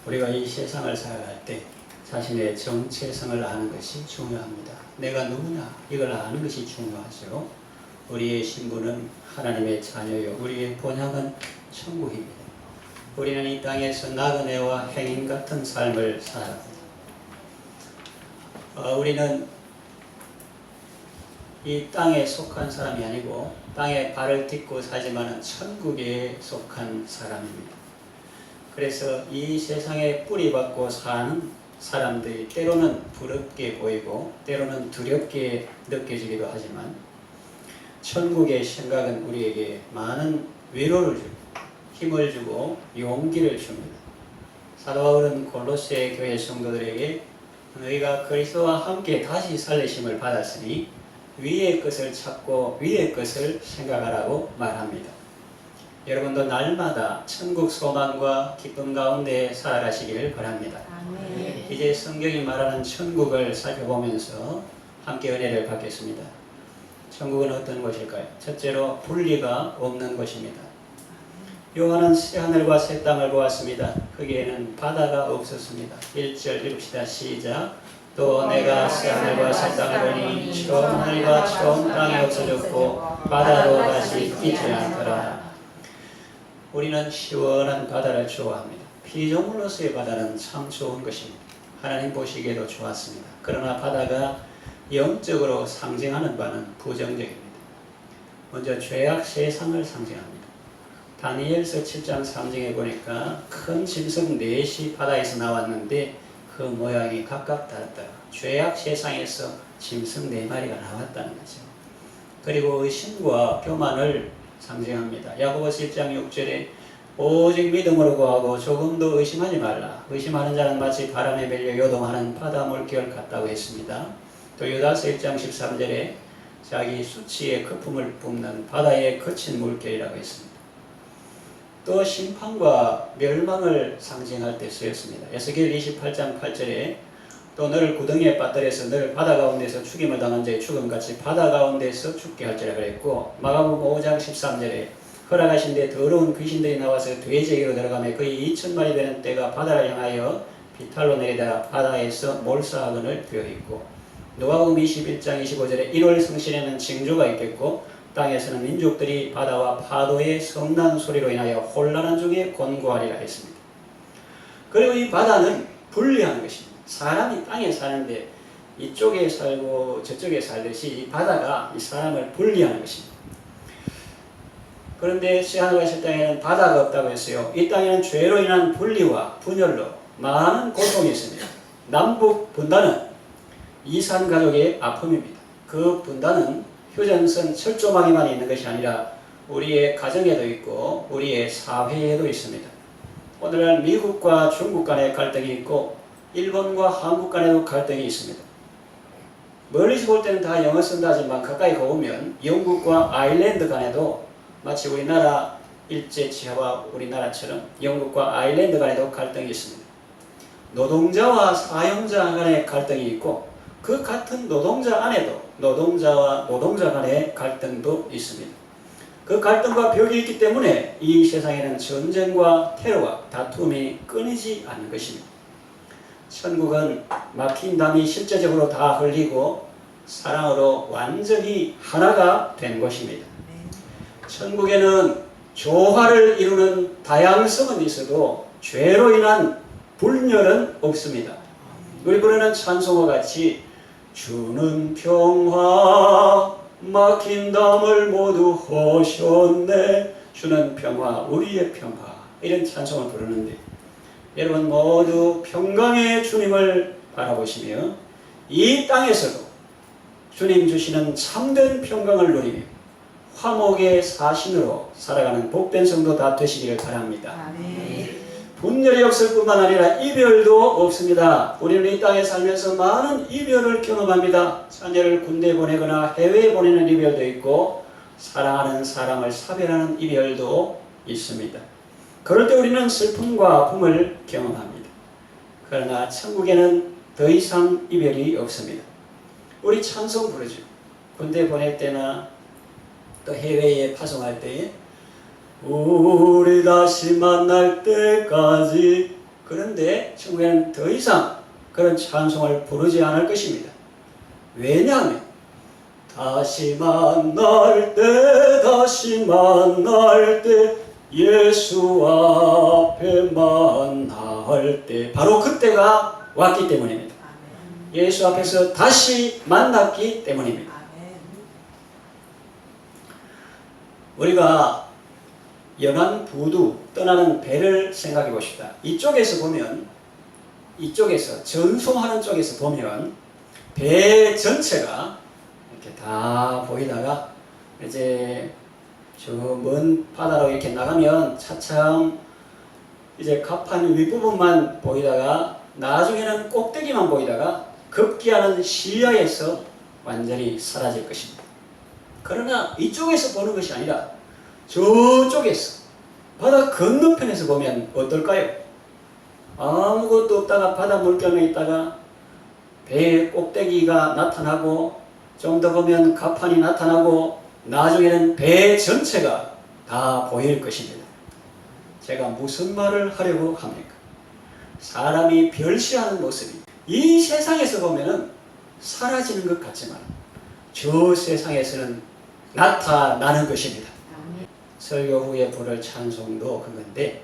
우리가 이 세상을 살아갈 때 자신의 정체성을 아는 것이 중요합니다. 내가 누구냐 이걸 아는 것이 중요하죠. 우리의 신분은 하나님의 자녀요, 우리의 본향은 천국입니다. 우리는 이 땅에서 나그네와 행인 같은 삶을 살아갑니다. 우리는 이 땅에 속한 사람이 아니고 땅에 발을 딛고 살지만은 천국에 속한 사람입니다. 그래서 이 세상에 뿌리박고 사는 사람들이 때로는 부럽게 보이고 때로는 두렵게 느껴지기도 하지만 천국의 생각은 우리에게 많은 위로를 주고 힘을 주고 용기를 줍니다. 사도 바울은 골로새 교회 성도들에게 너희가 그리스도와 함께 다시 살리심을 받았으니 위의 것을 찾고 위의 것을 생각하라고 말합니다. 여러분도 날마다 천국 소망과 기쁨 가운데 살아가시기를 바랍니다. 아멘. 이제 성경이 말하는 천국을 살펴보면서 함께 은혜를 받겠습니다. 천국은 어떤 곳일까요? 첫째로 분리가 없는 곳입니다. 요한은 새하늘과 새 땅을 보았습니다. 거기에는 바다가 없었습니다. 1절 읽읍시다. 시작. 또 내가 새하늘과 새 땅을 보니 처음 하늘과 처음 땅이 없어졌고 바다도 다시 있지 않더라. 우리는 시원한 바다를 좋아합니다. 피조물로서의 바다는 참 좋은 것입니다. 하나님 보시기에도 좋았습니다. 그러나 바다가 영적으로 상징하는 바는 부정적입니다. 먼저 죄악 세상을 상징합니다. 다니엘서 7장 3장에 보니까 큰 짐승 넷이 바다에서 나왔는데 그 모양이 각각 다르더라. 죄악 세상에서 짐승 4마리가 나왔다는 거죠. 그리고 의심과 교만을 상징합니다. 야고보서 1장 6절에 오직 믿음으로 구하고 조금도 의심하지 말라. 의심하는 자는 마치 바람에 밀려 요동하는 바다 물결 같다고 했습니다. 또 유다서 1장 13절에 자기 수치의 거품을 뿜는 바다에 거친 물결이라고 했습니다. 또 심판과 멸망을 상징할 때 쓰였습니다. 에스겔 28장 8절에 또 너를 구덩이에 빠뜨려서 너를 바다 가운데서 죽임을 당한 자의 죽음같이 바다 가운데서 죽게 할지라 그랬고, 마가복음 5장 13절에 허락하신 데 더러운 귀신들이 나와서 돼지에게로 들어가며 거의 2,000마리 되는 떼가 바다를 향하여 비탈로 내리다가 바다에서 몰사하거늘 되어있고, 누가복음 21장 25절에 1월 성신에는 징조가 있겠고 땅에서는 민족들이 바다와 파도의 성난 소리로 인하여 혼란한 중에 곤고하리라 했습니다. 그리고 이 바다는 분리하는 것입니다. 사람이 땅에 사는데 이쪽에 살고 저쪽에 살듯이 이 바다가 이 사람을 분리하는 것입니다. 그런데 새하늘과 새 땅에는 바다가 없다고 했어요. 이 땅에는 죄로 인한 분리와 분열로 많은 고통이 있습니다. 남북 분단은 이산 가족의 아픔입니다. 그 분단은 휴전선 철조망에만 있는 것이 아니라 우리의 가정에도 있고 우리의 사회에도 있습니다. 오늘날 미국과 중국 간의 갈등이 있고 일본과 한국 간에도 갈등이 있습니다. 멀리서 볼 때는 다 영어 쓴다 하지만 가까이 가보면 영국과 아일랜드 간에도 마치 우리나라 일제치하와 우리나라처럼 영국과 아일랜드 간에도 갈등이 있습니다. 노동자와 사용자 간의 갈등이 있고 그 같은 노동자 안에도 노동자와 노동자 간의 갈등도 있습니다. 그 갈등과 벽이 있기 때문에 이 세상에는 전쟁과 테러와 다툼이 끊이지 않는 것입니다. 천국은 막힌 담이 실제적으로 다 흘리고 사랑으로 완전히 하나가 된 곳입니다. 천국에는 조화를 이루는 다양성은 있어도 죄로 인한 분열은 없습니다. 우리 부르는 찬송과 같이 주는 평화 막힌 담을 모두 허셨네, 주는 평화 우리의 평화, 이런 찬송을 부르는데 여러분 모두 평강의 주님을 바라보시며 이 땅에서도 주님 주시는 참된 평강을 누리며 화목의 사신으로 살아가는 복된 성도 다 되시기를 바랍니다. 아멘. 분열이 없을 뿐만 아니라 이별도 없습니다. 우리는 이 땅에 살면서 많은 이별을 경험합니다. 자녀를 군대 보내거나 해외에 보내는 이별도 있고 사랑하는 사람을 사별하는 이별도 있습니다. 그럴 때 우리는 슬픔과 아픔을 경험합니다. 그러나 천국에는 더 이상 이별이 없습니다. 우리 찬송 부르죠. 군대 보낼 때나 또 해외에 파송할 때에 우리 다시 만날 때까지 그런데 천국에는 더 이상 그런 찬송을 부르지 않을 것입니다. 왜냐하면 다시 만날 때 예수 앞에 만날 때 바로 그때가 왔기 때문입니다. 예수 앞에서 다시 만났기 때문입니다. 우리가 연안 부두 떠나는 배를 생각해 봅시다. 이쪽에서 보면, 이쪽에서 전송하는 쪽에서 보면 배 전체가 이렇게 다 보이다가 이제 저 먼 바다로 이렇게 나가면 차츰 이제 갑판 윗부분만 보이다가 나중에는 꼭대기만 보이다가 급기야는 시야에서 완전히 사라질 것입니다. 그러나 이쪽에서 보는 것이 아니라 저쪽에서 바다 건너편에서 보면 어떨까요? 아무것도 없다가 바다 물결에 있다가 배의 꼭대기가 나타나고 좀 더 보면 갑판이 나타나고 나중에는 배 전체가 다 보일 것입니다. 제가 무슨 말을 하려고 합니까? 사람이 별시하는 모습이 이 세상에서 보면은 사라지는 것 같지만 저 세상에서는 나타나는 것입니다. 설교 후에 부를 찬송도 그건데,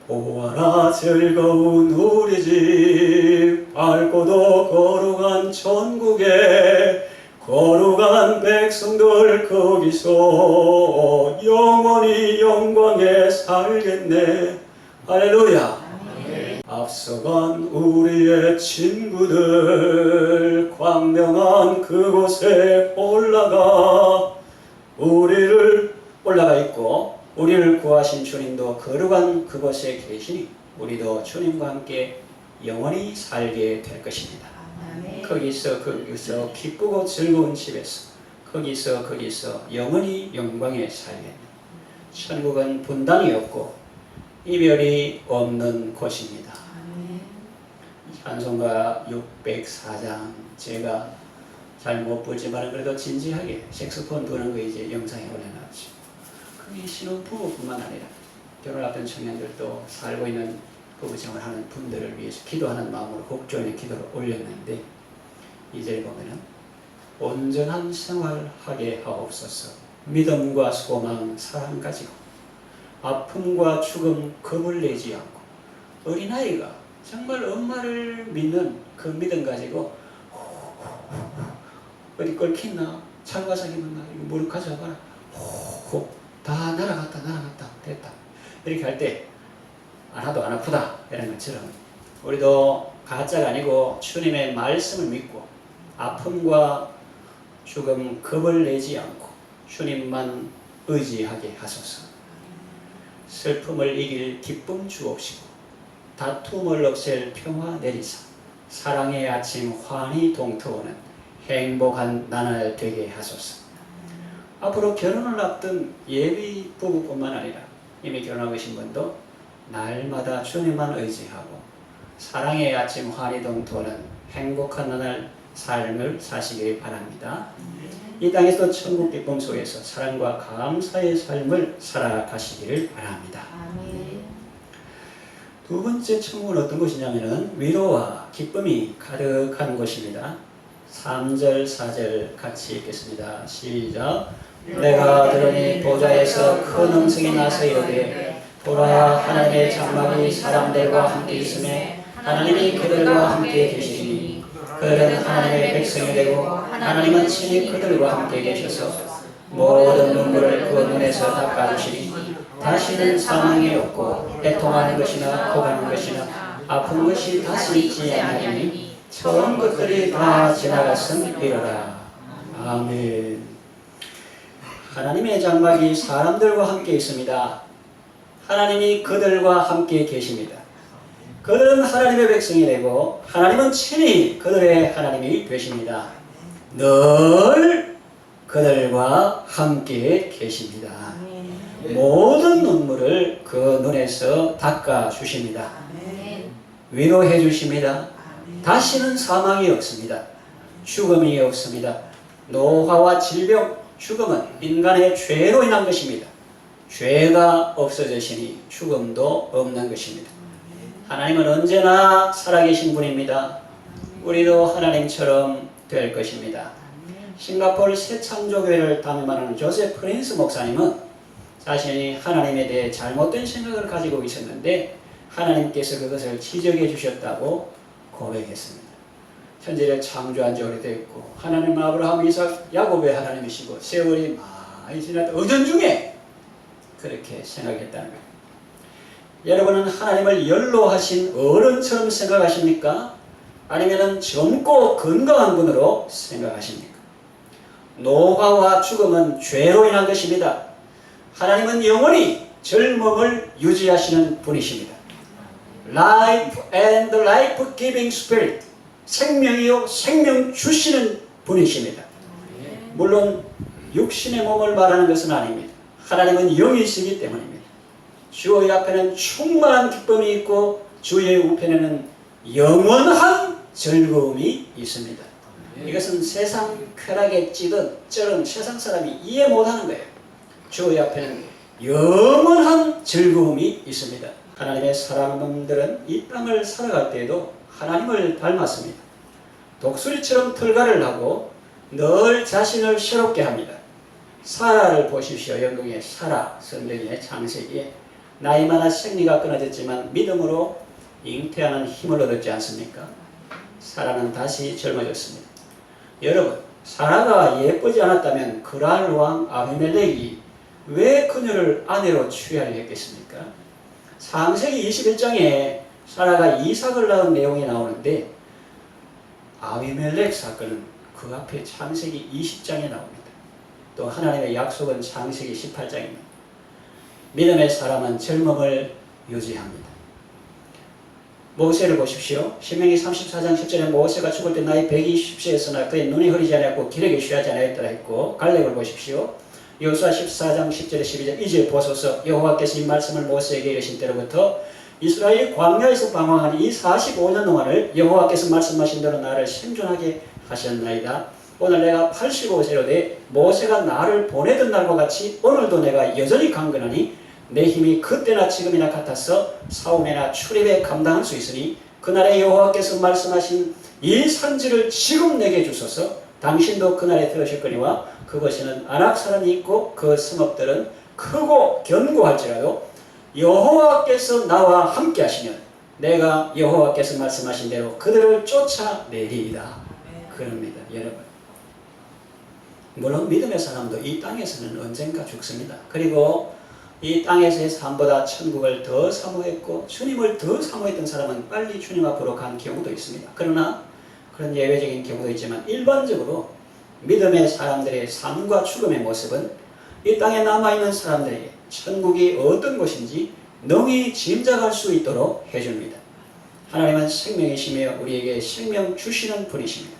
보아라 즐거운 우리 집 밝고도 거룩한 천국에 거룩한 백성들 거기서 영원히 영광에 살겠네. 할렐루야. 앞서간 우리의 친구들 광명한 그곳에 올라가 있고 우리를 구하신 주님도 거룩한 그곳에 계시니 우리도 주님과 함께 영원히 살게 될 것입니다. 거기서 기쁘고 즐거운 집에서 거기서 영원히 영광에 살겠네. 천국은 분단이 없고 이별이 없는 곳입니다. 찬송가 604장 제가 잘 못 보지만 그래도 진지하게 색소폰 부는 거 이제 영상에 올려놨죠. 그게 신혼부부뿐만 아니라 결혼 앞둔 청년들도 살고 있는 부부생활 하는 분들을 위해서 기도하는 마음으로 곡조의 기도를 올렸는데, 이 절에 보면은 온전한 생활하게 하옵소서. 믿음과 소망 사랑 가지고 아픔과 죽음 겁을 내지 않고 어린아이가 정말 엄마를 믿는 그 믿음 가지고 어디 끓겠나 찰과상이면 이거 물 가져와봐라 다 날아갔다 됐다 이렇게 할 때 하나도 안 아프다 이런 것처럼 우리도 가짜가 아니고 주님의 말씀을 믿고 아픔과 죽음 겁을 내지 않고 주님만 의지하게 하소서. 슬픔을 이길 기쁨 주옵시고 다툼을 없앨 평화 내리사 사랑의 아침 환히 동트오는 행복한 나날 되게 하소서. 앞으로 결혼을 앞둔 예비 부부뿐만 아니라 이미 결혼하고 계신 분도 날마다 주님만 의지하고 사랑의 아침 환히 동트오는 행복한 나날 삶을 사시길 바랍니다. 이 땅에서 천국 기쁨 속에서 사랑과 감사의 삶을 살아가시기를 바랍니다. 두 번째 천국은 어떤 곳이냐면은 위로와 기쁨이 가득한 곳입니다. 3절 4절 같이 읽겠습니다. 시작. 내가 들으니 보좌에서 큰 음성이 나서 이르되 보라 하나님의 장막이 사람들과 함께 있음에 하나님이 그들과 함께 계시니 그들은 하나님의 백성이 되고 하나님은 친히 그들과 함께 계셔서 모든 눈물을 그 눈에서 닦아주시니 다시는 사망이 없고 애통하는 것이나 고가는 것이나 아픈 것이 다시 있지 않으니 처음 것들이 다 지나갔음이로라. 아멘. 하나님의 장막이 사람들과 함께 있습니다. 하나님이 그들과 함께 계십니다. 그들은 하나님의 백성이 되고 하나님은 친히 그들의 하나님이 되십니다. 늘 그들과 함께 계십니다. 모든 눈물을 그 눈에서 닦아주십니다. 위로해 주십니다. 다시는 사망이 없습니다. 죽음이 없습니다. 노화와 질병, 죽음은 인간의 죄로 인한 것입니다. 죄가 없어지시니 죽음도 없는 것입니다. 하나님은 언제나 살아계신 분입니다. 우리도 하나님처럼 될 것입니다. 싱가포르 새창조교회를 담임하는 조셉 프린스 목사님은 자신이 하나님에 대해 잘못된 생각을 가지고 있었는데 하나님께서 그것을 지적해 주셨다고 고백했습니다. 현재를 창조한 지 오래됐고 하나님 아브라함, 이삭, 야곱의 하나님이시고 세월이 많이 지났다 은연중에 그렇게 생각했다는 거예요. 여러분은 하나님을 연로하신 어른처럼 생각하십니까? 아니면 젊고 건강한 분으로 생각하십니까? 노화와 죽음은 죄로 인한 것입니다. 하나님은 영원히 젊음을 유지하시는 분이십니다. Life and life giving spirit, 생명이요 생명 주시는 분이십니다. 물론 육신의 몸을 말하는 것은 아닙니다. 하나님은 영이시기 때문입니다. 주의 앞에는 충만한 기쁨이 있고 주의 우편에는 영원한 즐거움이 있습니다. 이것은 세상 쾌락에 찌든 세상 사람이 이해 못하는 거예요. 주의 앞에는 영원한 즐거움이 있습니다. 하나님의 사랑꾼들은 이 땅을 살아갈 때에도 하나님을 닮았습니다. 독수리처럼 털갈을 하고 늘 자신을 새롭게 합니다. 사라를 보십시오. 영국의 사라 성경의 창세기에 나이 많아 생리가 끊어졌지만 믿음으로 잉태하는 힘을 얻었지 않습니까? 사라는 다시 젊어졌습니다. 여러분, 사라가 예쁘지 않았다면 그랄 왕 아비멜렉이 왜 그녀를 아내로 취하려 했겠습니까? 창세기 21장에 사라가 이삭을 낳은 내용이 나오는데 아비멜렉 사건은 그 앞에 창세기 20장에 나옵니다. 또 하나님의 약속은 창세기 18장입니다. 믿음의 사람은 젊음을 유지합니다. 모세를 보십시오. 신명기 34장 10절에 모세가 죽을 때 나이 120세였으나 그의 눈이 흐리지 않았고 기력이 쉬하지 않았더라 했고, 갈렙을 보십시오. 여호수아 14장 10절에 12절 이제 보소서 여호와께서 이 말씀을 모세에게 이르신 때로부터 이스라엘이 광야에서 방황한 이 45년 동안을 여호와께서 말씀하신 대로 나를 생존하게 하셨나이다. 오늘 내가 85세로 돼 모세가 나를 보내던 날과 같이 오늘도 내가 여전히 강건하니 내 힘이 그때나 지금이나 같아서 사움이나 출입에 감당할 수 있으니 그날에 여호와께서 말씀하신 이 산지를 지금 내게 주소서. 당신도 그날에 들으셨거니와 그곳에는 아낙 사람이 있고 그 성읍들은 크고 견고할지라도 여호와께서 나와 함께 하시면 내가 여호와께서 말씀하신 대로 그들을 쫓아내리이다. 그럽니다. 여러분, 물론 믿음의 사람도 이 땅에서는 언젠가 죽습니다. 그리고 이 땅에서의 삶보다 천국을 더 사모했고 주님을 더 사모했던 사람은 빨리 주님 앞으로 간 경우도 있습니다. 그러나 그런 예외적인 경우도 있지만 일반적으로 믿음의 사람들의 삶과 죽음의 모습은 이 땅에 남아있는 사람들에게 천국이 어떤 곳인지 능히 짐작할 수 있도록 해줍니다. 하나님은 생명이시며 우리에게 생명 주시는 분이십니다.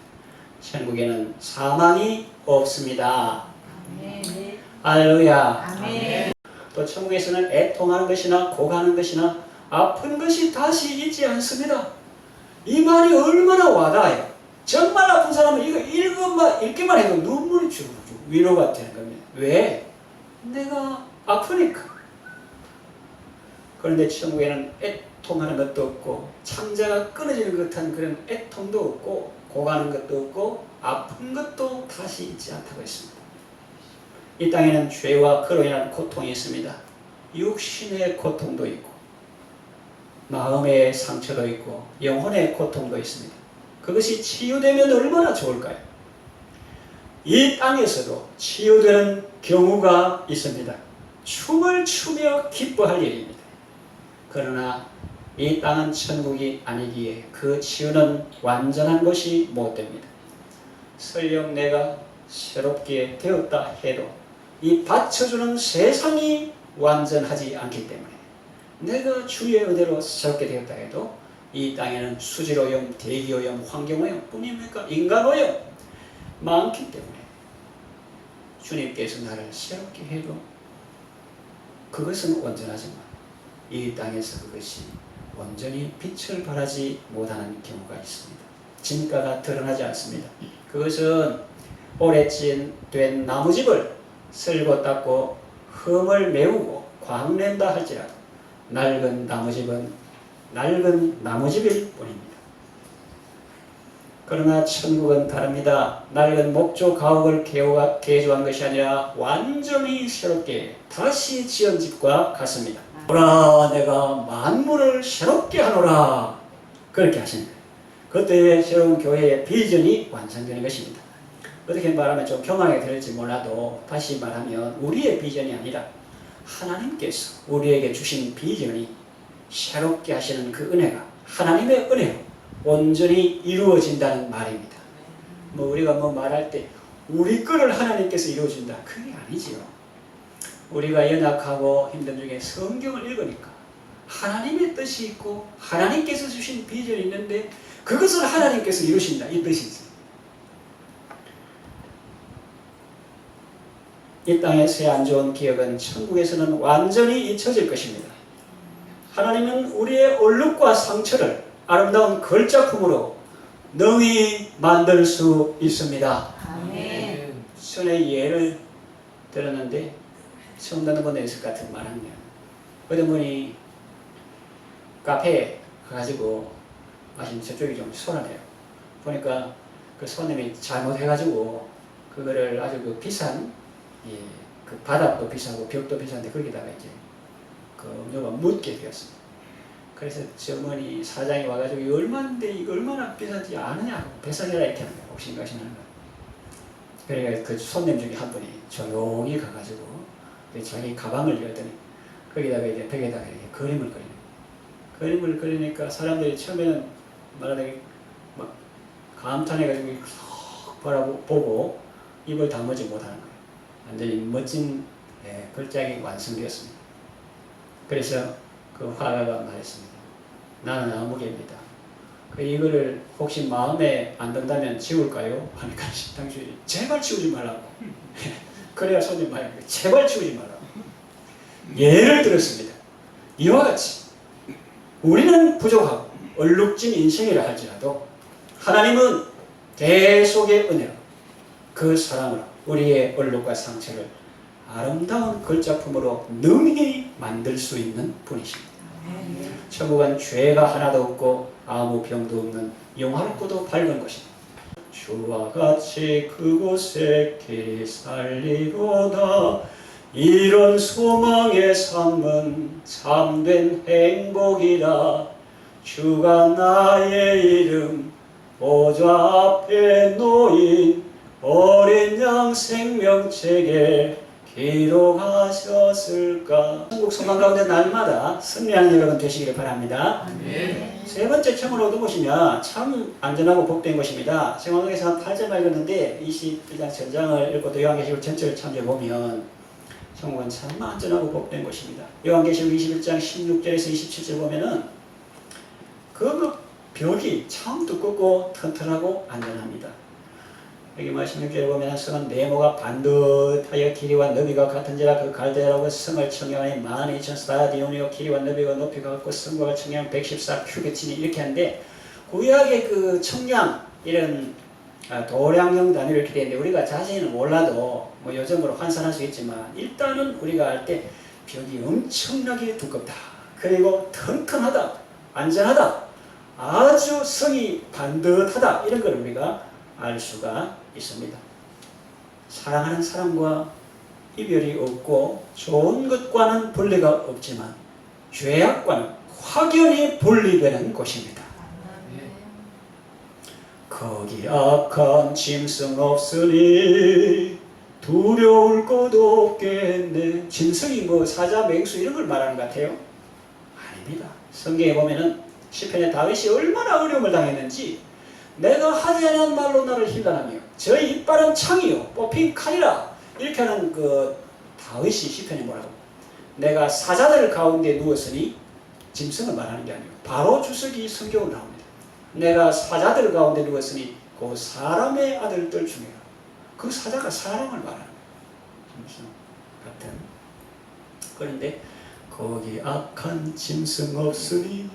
천국에는 사망이 없습니다. 아멘. 할렐루야. 아멘. 또 천국에서는 애통하는 것이나 고가는 것이나 아픈 것이 다시 있지 않습니다. 이 말이 얼마나 와닿아요. 정말 아픈 사람은 이거 읽기만 해도 눈물이 주르륵 위로가 되는 겁니다. 왜? 내가 아프니까. 그런데 천국에는 애통하는 것도 없고 창자가 끊어지는 듯한 그런 애통도 없고 고가는 것도 없고 아픈 것도 다시 있지 않다고 했습니다. 이 땅에는 죄와 그로 인한 고통이 있습니다. 육신의 고통도 있고 마음의 상처도 있고 영혼의 고통도 있습니다. 그것이 치유되면 얼마나 좋을까요? 이 땅에서도 치유되는 경우가 있습니다. 춤을 추며 기뻐할 일입니다. 그러나 이 땅은 천국이 아니기에 그 치유는 완전한 것이 못됩니다. 설령 내가 새롭게 되었다 해도 이 받쳐주는 세상이 완전하지 않기 때문에 내가 주의 은혜로 새롭게 되었다 해도 이 땅에는 수질오염, 대기오염, 환경오염 뿐입니까? 인간오염 많기 때문에 주님께서 나를 새롭게 해도 그것은 온전하지만 이 땅에서 그것이 온전히 빛을 발하지 못하는 경우가 있습니다. 진가가 드러나지 않습니다. 그것은 오래 된 나무집을 쓸고 닦고 흠을 메우고 광낸다 할지라도 낡은 나무집은 낡은 나무집일 뿐입니다. 그러나 천국은 다릅니다. 낡은 목조 가옥을 개조한 것이 아니라 완전히 새롭게 다시 지은 집과 같습니다. 보라, 내가 만물을 새롭게 하노라. 그렇게 하십니다. 그때 새로운 교회의 비전이 완성되는 것입니다. 어떻게 말하면 좀 경황이 들을지 몰라도 다시 말하면 우리의 비전이 아니라 하나님께서 우리에게 주신 비전이 새롭게 하시는 그 은혜가 하나님의 은혜로 온전히 이루어진다는 말입니다. 우리가 말할 때 우리 거를 하나님께서 이루어준다, 그게 아니지요. 우리가 연약하고 힘든 중에 성경을 읽으니까 하나님의 뜻이 있고 하나님께서 주신 비전이 있는데 그것을 하나님께서 이루신다, 이 뜻이 있어요. 이 땅에서의 안 좋은 기억은 천국에서는 완전히 잊혀질 것입니다. 하나님은 우리의 얼룩과 상처를 아름다운 걸작품으로 능히 만들 수 있습니다. 아멘. 전에 예를 들었는데 처음 듣는 분도 있을 것 같은 말합니다. 어떤 분이 카페에 가가지고 마신 저쪽이 좀 소란해요. 보니까 그 손님이 잘못해가지고 그거를 아주 그 비싼, 그 바닥도 비싸고 벽도 비싼데 거기다가 이제 그 음료가 묻게 되었습니다. 그래서 저머니 사장이 와가지고 이거 얼마인데 이거 얼마나 비싼지 아느냐고 배상해라 이렇게 하는 거예요. 옥신각신하는 거예요. 그러니까 그 손님 중에 한 분이 조용히 가가지고 자기 가방을 열더니 거기다가 이제 벽에다가 이렇게 그림을 그리는 거예요. 그림을 그리니까 사람들이 처음에는 말하자면 막 감탄해가지고 쏙 바라보고 입을 다물지 못하는 거예요. 완전히 멋진 걸작이 완성되었습니다. 그래서 그 화가가 말했습니다. 나는 아무개입니다. 이거를 혹시 마음에 안 든다면 지울까요? 하니까 당신이 제발 지우지 말라고. 그래야 손님 말이에요. 제발 지우지 말라고. 예를 들었습니다. 이와 같이 우리는 부족하고 얼룩진 인생이라 할지라도 하나님은 계속의 은혜로 그 사랑으로 우리의 얼룩과 상처를 아름다운 걸작품으로 능히 만들 수 있는 분이십니다. 천국은 죄가 하나도 없고 아무 병도 없는 영화롭고도 밝은 곳입니다. 주와 같이 그곳에 길이 살리로다. 이런 소망의 삶은 참된 행복이라. 주가 나의 이름 보좌 앞에 놓인 어린 양 생명책에 기록하셨을까. 천국 소망 가운데 날마다 승리하는 여러분 되시기를 바랍니다. 네. 세 번째 청을 얻어보시면 참 안전하고 복된 것입니다. 성경에서 한 8절 읽었는데 21장 전장을 읽고 또 요한계시록 전체를 참조해보면 천국은 참 안전하고 복된 것입니다. 요한계시록 21장 16절에서 27절 보면은 그 벽이 참 두껍고 튼튼하고 안전합니다. 여기 말씀 6절에 보면 성은 네모가 반듯하여 길이와 너비가 같은지라. 그 갈대라고 성을 청량하니 12,000스타디온이요 길이와 너비가 높이가 같고 성과 청량 114 큐비트니 이렇게 하는데 구약의 그 청량 이런 도량형 단위로 이렇게 되는데 우리가 자세히는 몰라도 요즘으로 환산할 수 있지만 일단은 우리가 알 때 벽이 엄청나게 두껍다. 그리고 튼튼하다. 안전하다. 아주 성이 반듯하다. 이런 걸 우리가 알 수가 있습니다. 사랑하는 사람과 이별이 없고 좋은 것과는 분리가 없지만 죄악과는 확연히 분리되는 곳입니다. 거기 악한 짐승 없으니 두려울 것 없겠네. 짐승이 사자, 맹수 이런 걸 말하는 것 같아요? 아닙니다. 성경에 보면은 시편의 다윗이 얼마나 어려움을 당했는지 내가 하지 않은 말로 나를 힐난하며 저의 이빨은 창이요 뽑힌 칼이라 이렇게 하는 그 다윗이 시편에 뭐라고 내가 사자들 가운데 누웠으니 짐승을 말하는 게 아니에요. 바로 주석이 성경을 나옵니다. 내가 사자들 가운데 누웠으니 그 사람의 아들들 중에 그 사자가 사람을 말하는 거예요. 짐승 같은. 그런데 거기 악한 짐승 없으니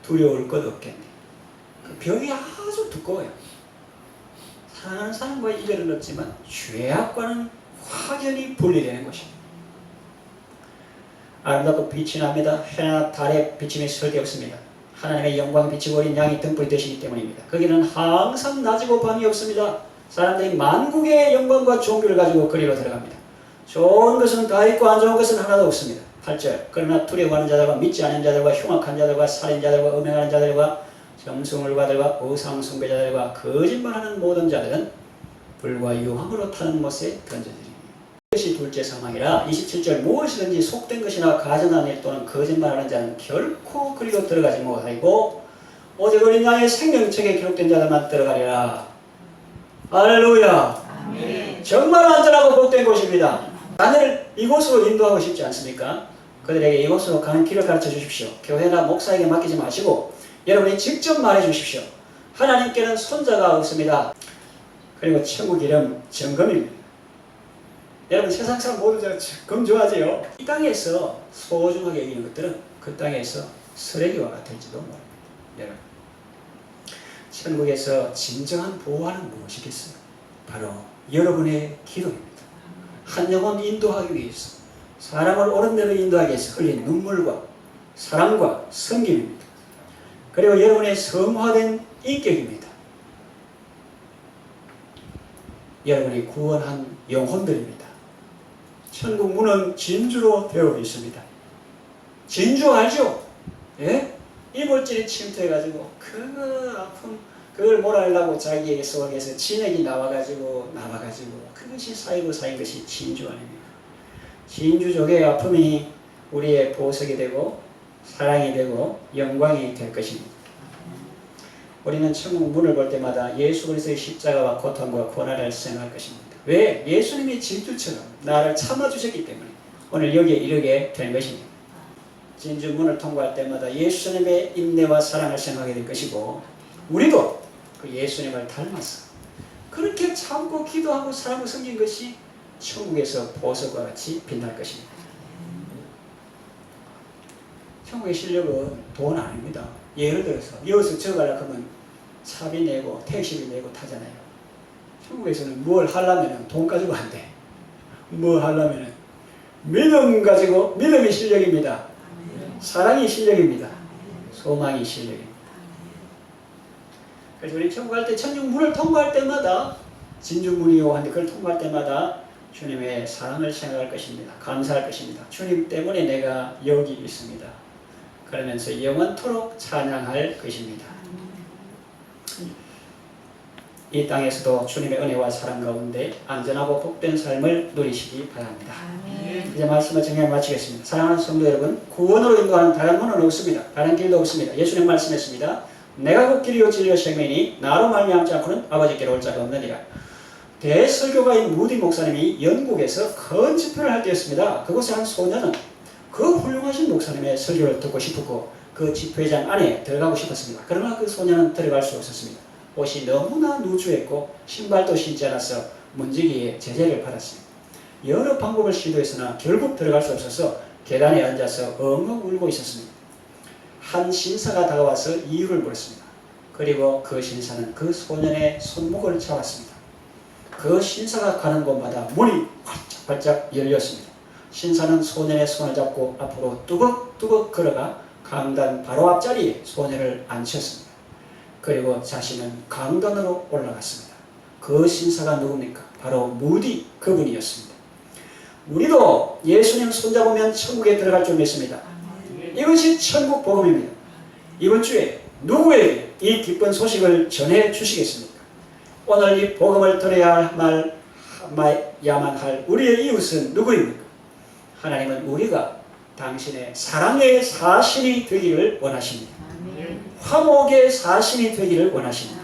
두려울 것 없겠네. 그 벽이 아주 두꺼워요. 사랑하는 사람과 이별은 없지만 죄악과는 확연히 분리되는 것입니다. 아름답고 빛이 납니다. 해나 달의 비침이 설데없습니다. 하나님의 영광 비치고 어린 양이 등불이 되시기 때문입니다. 거기는 항상 낮이고 밤이 없습니다. 사람들이 만국의 영광과 종교를 가지고 거리로 들어갑니다. 좋은 것은 다 있고 안 좋은 것은 하나도 없습니다. 8절 그러나 두려워하는 자들과 믿지 않는 자들과 흉악한 자들과 살인자들과 음행하는 자들과 점수물과들과 우상 숭배자들과 거짓말하는 모든 자들은 불과 유황으로 타는 못에 던져지리니 이것이 둘째 사망이라. 27절 무엇이든지 속된 것이나 가증한 일 또는 거짓말하는 자는 결코 그리로 들어가지 못하고 오직 어린 양의 생명책에 기록된 자들만 들어가리라. 할렐루야. 아멘. 정말 안전하고 복된 곳입니다. 자녀를 이곳으로 인도하고 싶지 않습니까? 그들에게 이곳으로 가는 길을 가르쳐 주십시오. 교회나 목사에게 맡기지 마시고 여러분이 직접 말해 주십시오. 하나님께는 손자가 없습니다. 그리고 천국 이름 정금입니다. 여러분 세상 사람 모두 금 좋아하지요. 이 땅에서 소중하게 여기는 것들은 그 땅에서 쓰레기와 같을지도 모릅니다. 여러분 천국에서 진정한 보호하는 무엇이겠어요? 바로 여러분의 기도입니다. 한 영혼 인도하기 위해서 사람을 옳은 대로 인도하기 위해서 흘린 눈물과 사랑과 섬김입니다. 그리고 여러분의 성화된 인격입니다. 여러분이 구원한 영혼들입니다. 천국 문은 진주로 되어 있습니다. 진주 알죠? 예? 이물질이 침투해가지고 그 아픔 그걸 몰아내려고 자기의 속에서 진액이 나와가지고 그것이 쌓이고 쌓인 것이 진주 아닙니까? 진주족의 아픔이 우리의 보석이 되고 사랑이 되고 영광이 될 것입니다. 우리는 천국 문을 볼 때마다 예수 그리스도의 십자가와 고통과 고난을 생각할 것입니다. 왜? 예수님이 진주처럼 나를 참아주셨기 때문에 오늘 여기에 이르게 된 것입니다. 진주 문을 통과할 때마다 예수님의 인내와 사랑을 생각하게 될 것이고 우리도 그 예수님을 닮아서 그렇게 참고 기도하고 사랑을 섬긴 것이 천국에서 보석과 같이 빛날 것입니다. 천국의 실력은 돈 아닙니다. 예를 들어서 여기서 저 가려고 하면 차비 내고 택시비 내고 타잖아요. 천국에서는 뭘 하려면 돈 가지고 안 돼. 뭘 하려면 믿음 가지고 믿음이 실력입니다. 사랑이 실력입니다. 소망이 실력입니다. 그래서 우리 천국 갈 때 천국 문을 통과할 때마다 진주문이요 한데 그걸 통과할 때마다 주님의 사랑을 생각할 것입니다. 감사할 것입니다. 주님 때문에 내가 여기 있습니다. 그러면서 영원토록 찬양할 것입니다. 이 땅에서도 주님의 은혜와 사랑 가운데 안전하고 복된 삶을 누리시기 바랍니다. 이제 말씀을 정리해 마치겠습니다. 사랑하는 성도 여러분, 구원으로 인도하는 다른 문은 없습니다. 다른 길도 없습니다. 예수님 말씀했습니다. 내가 곧 길이요 진리요 생명이니 나로 말미암지 않고는 아버지께로 올 자가 없느니라. 대설교가인 무디 목사님이 영국에서 큰 집회를 할 때였습니다. 그곳에 한 소녀는 그 훌륭하신 목사님의 설교를 듣고 싶었고 그 집회장 안에 들어가고 싶었습니다. 그러나 그 소녀는 들어갈 수 없었습니다. 옷이 너무나 누추했고 신발도 신지 않아서 문지기에 제재를 받았습니다. 여러 방법을 시도했으나 결국 들어갈 수 없어서 계단에 앉아서 엉엉 울고 있었습니다. 한 신사가 다가와서 이유를 물었습니다. 그리고 그 신사는 그 소년의 손목을 잡았습니다. 그 신사가 가는 곳마다 문이 활짝활짝 열렸습니다. 신사는 소년의 손을 잡고 앞으로 뚜벅뚜벅 걸어가 강단 바로 앞자리에 소년을 앉혔습니다. 그리고 자신은 강단으로 올라갔습니다. 그 신사가 누굽니까? 바로 무디 그분이었습니다. 우리도 예수님 손잡으면 천국에 들어갈 줄 믿습니다. 이것이 천국 복음입니다. 이번 주에 누구에게 이 기쁜 소식을 전해 주시겠습니까? 오늘 이 복음을 들어야 야만 할 우리의 이웃은 누구입니까? 하나님은 우리가 당신의 사랑의 사신이 되기를 원하십니다. 화목의 사신이 되기를 원하십니다.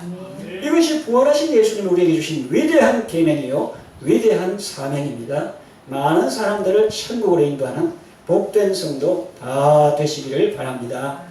이것이 부활하신 예수님이 우리에게 주신 위대한 계명이요 위대한 사명입니다. 많은 사람들을 천국으로 인도하는 복된 성도 다 되시기를 바랍니다.